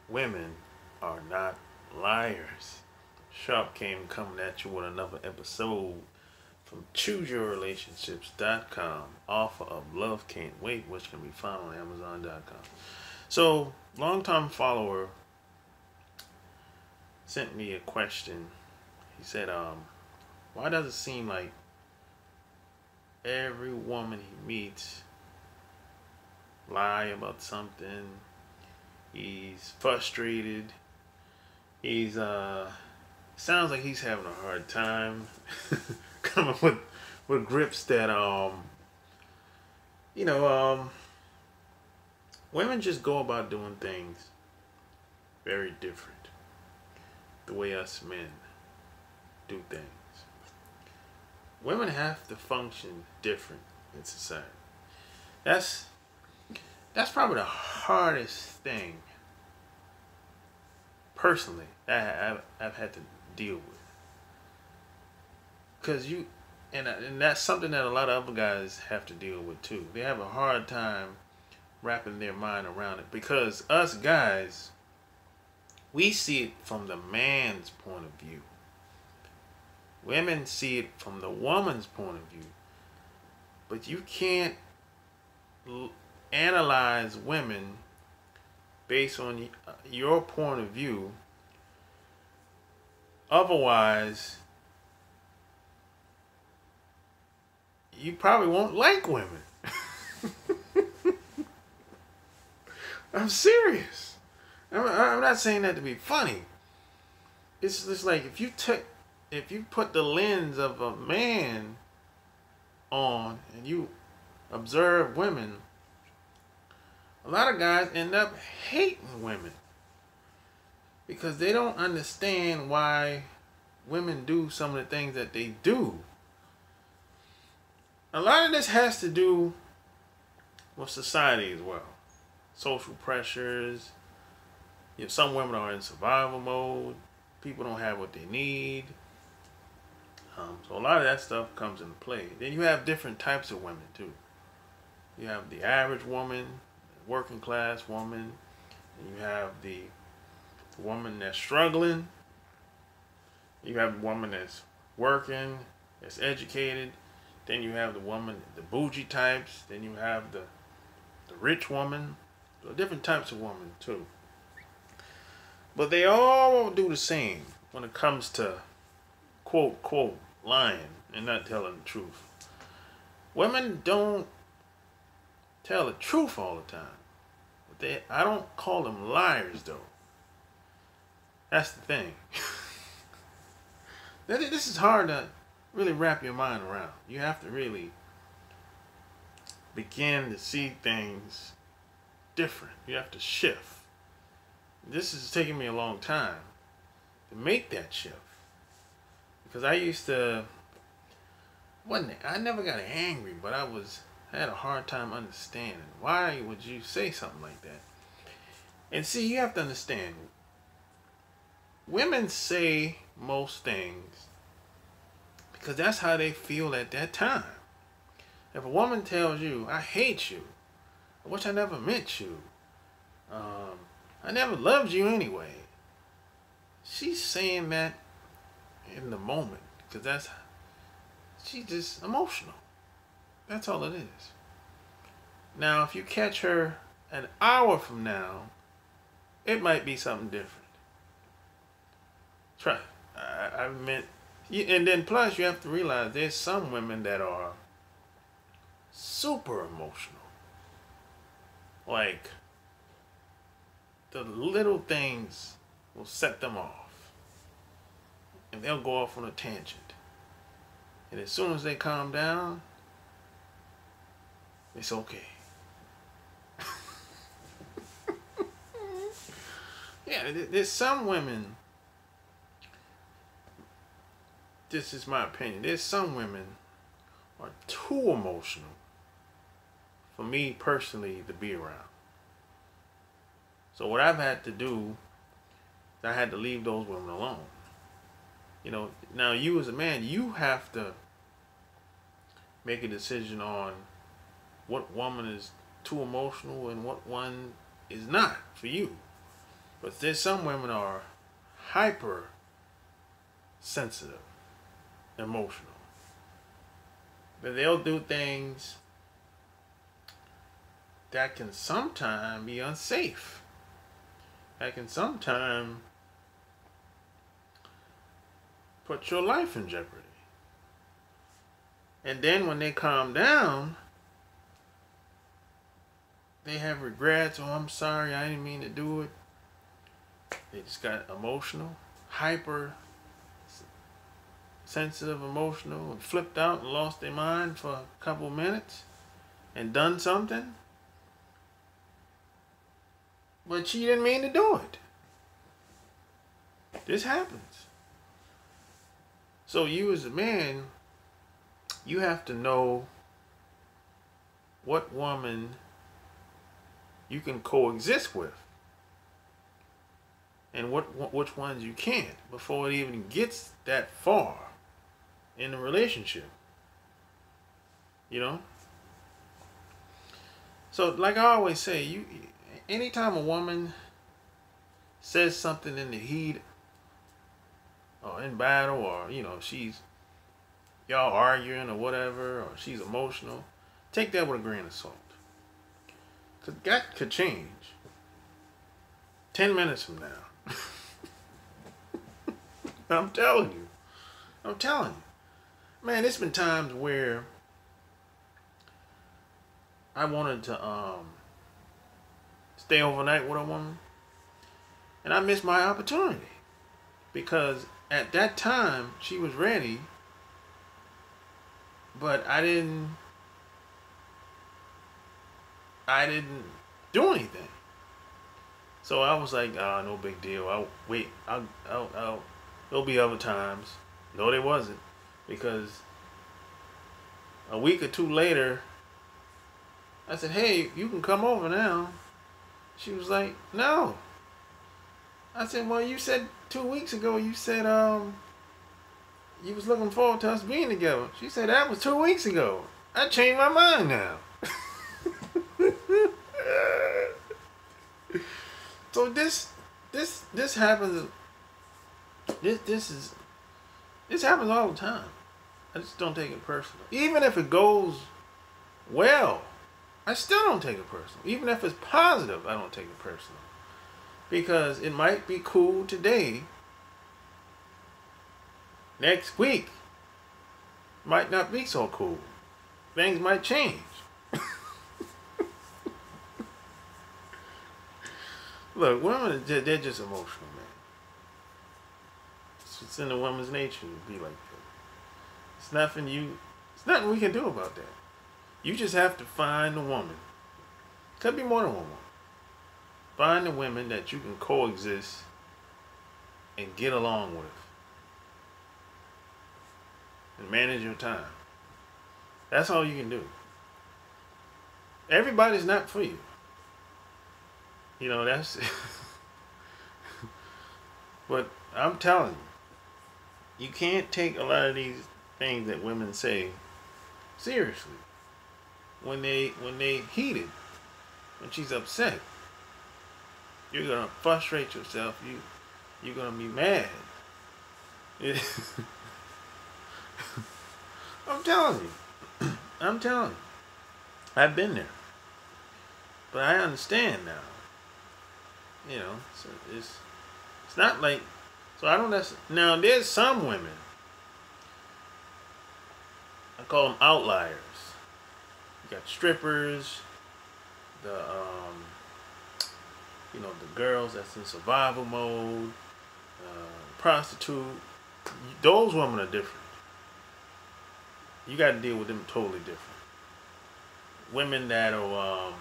Women are not liars. Sharp came coming at you with another episode from ChooseYourRelationships.com, author of Love Can't Wait, which can be found on Amazon.com. So, longtime follower sent me a question. He said, why does it seem like every woman he meets lie about something? He's frustrated. He's sounds like he's having a hard time coming with grips that you know women just go about doing things very different the way us men do things. Women have to function different in society. That's probably the hardest thing personally I've had to deal with, because and that's something that a lot of other guys have to deal with too. They have a hard time wrapping their mind around it, because us guys, we see it from the man's point of view. Women see it from the woman's point of view, but you can't analyze women based on your point of view. Otherwise, you probably won't like women. I'm serious. I'm not saying that to be funny. It's just like if you put the lens of a man on and you observe women, a lot of guys end up hating women because they don't understand why women do some of the things that they do. A lot of this has to do with society as well. Social pressures. Some women are in survival mode. People don't have what they need. So a lot of that stuff comes into play. Then you have different types of women too. You have the average woman, working class woman, and you have the woman that's struggling. You have the woman that's working, that's educated. Then you have the woman, the bougie types. Then you have the rich woman. So different types of women too. But they all do the same when it comes to quote lying and not telling the truth. Women don't tell the truth all the time. I don't call them liars though. That's the thing. This is hard to really wrap your mind around. You have to really begin to see things different. You have to shift. This is taking me a long time to make that shift, because I used to I never got angry, but I had a hard time understanding why would you say something like that. And see, you have to understand, women say most things because that's how they feel at that time. If a woman tells you, I hate you, I wish I never met you, I never loved you anyway, she's saying that in the moment because she's just emotional. That's all it is. Now, if you catch her an hour from now, it might be something different. I meant, and then plus you have to realize there's some women that are super emotional. Like, the little things will set them off, and they'll go off on a tangent. And as soon as they calm down, it's okay. Yeah, there's some women, this is my opinion, there's some women are too emotional for me personally to be around. So what I've had to do, I had to leave those women alone. Now you as a man, you have to make a decision on what woman is too emotional and what one is not for you. But there's some women are hyper sensitive, emotional. But they'll do things that can sometimes be unsafe. That can sometimes put your life in jeopardy. And then when they calm down, they have regrets. Oh, I'm sorry, I didn't mean to do it. They just got emotional, hyper sensitive, emotional, and flipped out and lost their mind for a couple minutes and done something. But she didn't mean to do it. This happens. So you as a man, you have to know what woman you can coexist with and which ones you can't before it even gets that far in the relationship. You know? So like I always say, anytime a woman says something in the heat or in battle, or y'all arguing or whatever, or she's emotional, take that with a grain of salt. Because that could change 10 minutes from now. I'm telling you. Man, it's been times where I wanted to stay overnight with a woman, and I missed my opportunity. Because at that time, she was ready, but I didn't do anything. So I was like, no big deal. I'll wait. There'll be other times. No, there wasn't. Because a week or two later, I said, hey, you can come over now. She was like, no. I said, well, you said 2 weeks ago, you said you was looking forward to us being together. She said, that was 2 weeks ago. I changed my mind now. So this happens. This happens all the time. I just don't take it personal. Even if it goes well, I still don't take it personal. Even if it's positive, I don't take it personal. Because it might be cool today. Next week might not be so cool. Things might change. Look, women, they're just emotional, man. It's in the woman's nature to be like that. It's nothing we can do about that. You just have to find a woman. Could be more than one woman. Find the women that you can coexist and get along with. And manage your time. That's all you can do. Everybody's not for you. That's... But I'm telling you, you can't take a lot of these things that women say seriously. When they heated, when she's upset, you're gonna frustrate yourself. You're gonna be mad. I'm telling you. I've been there, but I understand now. So it's not like, so I don't necessarily, now there's some women, I call them outliers. You got strippers, the girls that's in survival mode, prostitute. Those women are different. You got to deal with them totally different. Women that'll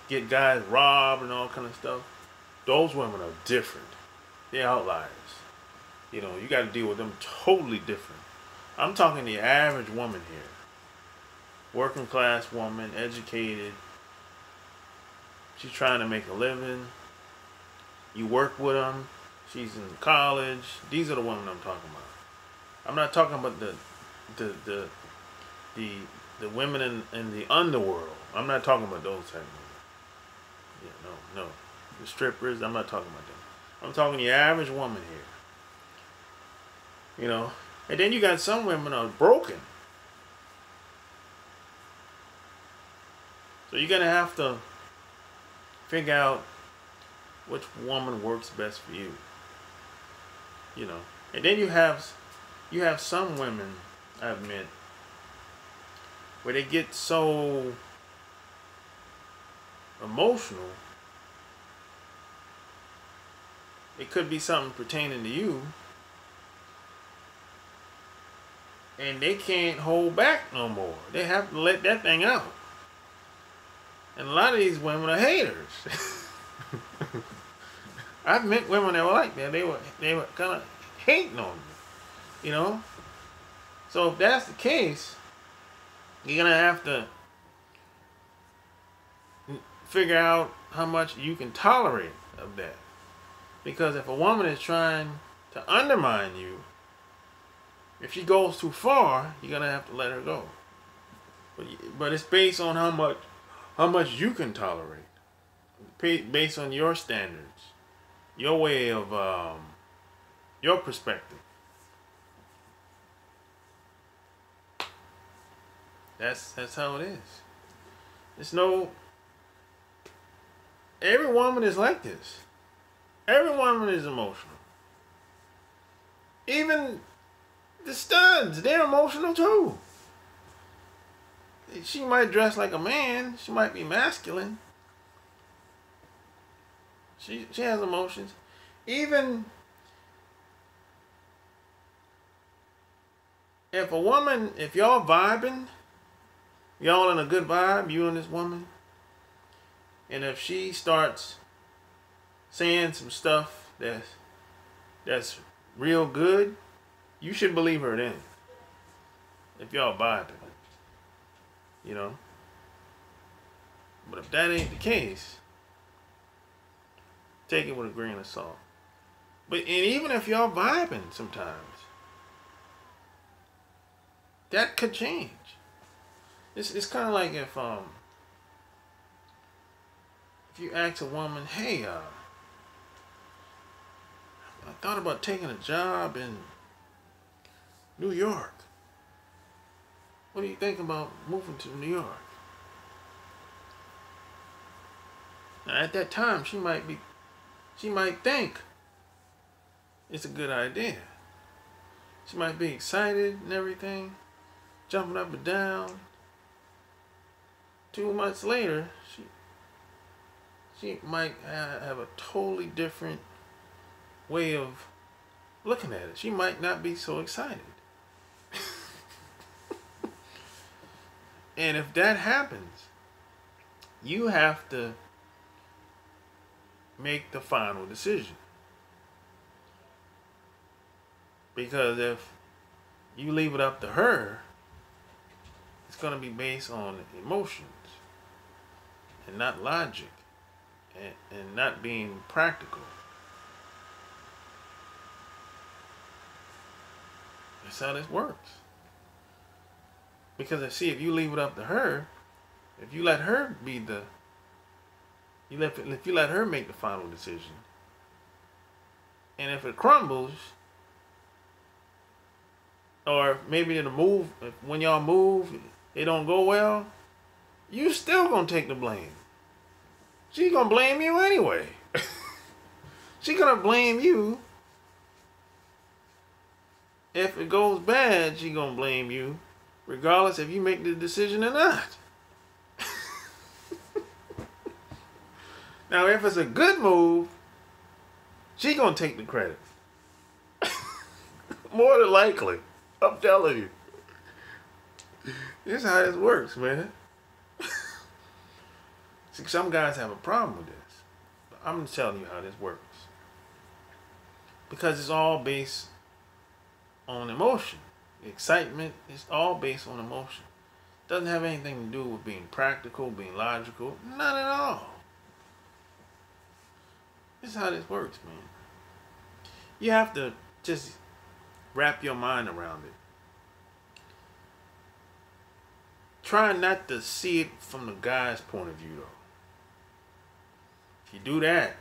get guys robbed and all kind of stuff. Those women are different. They're outliers. You got to deal with them totally different. I'm talking the average woman here. Working class woman, educated. She's trying to make a living. You work with them. She's in college. These are the women I'm talking about. I'm not talking about the women in the underworld. I'm not talking about those type of women. Yeah, no. The strippers, I'm not talking about them. I'm talking the average woman here. You know? And then you got some women are broken. So you're going to have to figure out which woman works best for you. You know? And then you have some women, I admit, where they get so emotional. It could be something pertaining to you, and they can't hold back no more. They have to let that thing out. And a lot of these women are haters. I've met women that were like that. They were kind of hating on me, you know. So if that's the case, you're gonna have to figure out how much you can tolerate of that. Because if a woman is trying to undermine you, if she goes too far, you're gonna have to let her go. But it's based on how much you can tolerate, based on your standards, your way of your perspective. That's how it is. It's no. Every woman is like this. Every woman is emotional. Even the studs, they're emotional too. She might dress like a man. She might be masculine. She has emotions. Even if a woman, if y'all vibing, y'all in a good vibe, you and this woman, and if she starts saying some stuff that's real good, you should believe her then. If y'all vibing, you know. But if that ain't the case, take it with a grain of salt. But and even if y'all vibing sometimes, that could change. It's kind of like if you ask a woman, hey, I thought about taking a job in New York. What do you think about moving to New York? Now, at that time, she might think it's a good idea. She might be excited and everything, jumping up and down. 2 months later, she might have a totally different way of looking at it. She might not be so excited. And if that happens, you have to make the final decision. Because if you leave it up to her, it's going to be based on emotions and not logic and not being practical. That's how this works. Because if you leave it up to her, if you let her be if you let her make the final decision, and if it crumbles, or maybe when y'all move, it don't go well, you still gonna take the blame. She gonna blame you anyway. She gonna blame you. If it goes bad, she gonna blame you, regardless if you make the decision or not. Now, if it's a good move, she gonna take the credit. More than likely. I'm telling you. This is how this works, man. See, some guys have a problem with this. But I'm just telling you how this works. Because it's all based on emotion. Excitement is all based on emotion. Doesn't have anything to do with being practical, being logical. Not at all. This is how this works, man. You have to just wrap your mind around it. Try not to see it from the guy's point of view, though. you do that,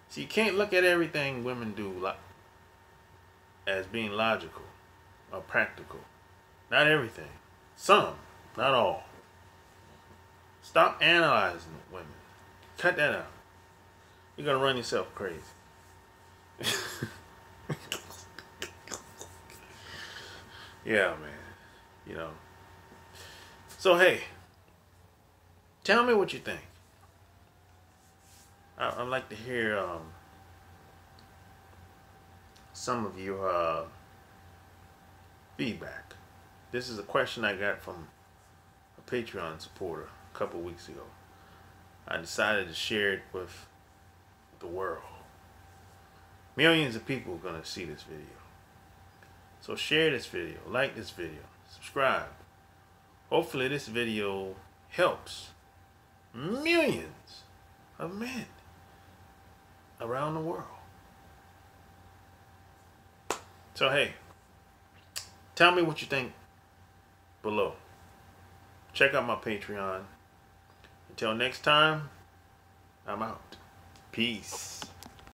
see, you can't look at everything women do as being logical or practical. Not everything. Some, not all. Stop analyzing women. Cut that out. You're gonna run yourself crazy. Yeah, man. You know. So hey, tell me what you think. I'd like to hear some of your feedback. This is a question I got from a Patreon supporter a couple weeks ago. I decided to share it with the world. Millions of people are going to see this video. So share this video, like this video, subscribe. Hopefully this video helps millions of men around the world. So hey, tell me what you think below. Check out my Patreon. Until next time, I'm out. Peace.